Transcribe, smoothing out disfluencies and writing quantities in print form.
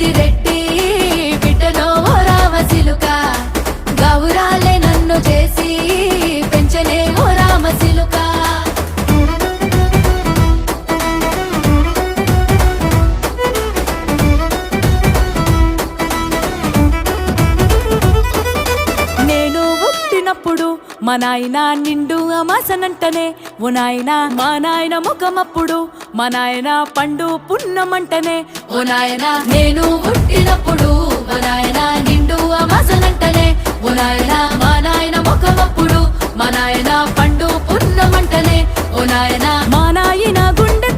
పెద్దిరెడ్డి బిడ్డలో ఓ రామసిలుక గౌరాలే నన్ను చేసి పెంచలే ఓ రామసిలుక నేను పుట్టినప్పుడు మా నాయన నిండు అమాసనంటనే ఓ నాయన మా నాయన ముఖమప్పుడు మా నాయన పండు పున్నమంటనే ఓ నాయన నేను పుట్టినప్పుడు మా నాయన నిండు అమాసనంటనే ఓ నాయన మా నాయన ముఖమప్పుడు మా నాయన పండు పున్నమంటనే ఓ నాయన మా నాయన గుండె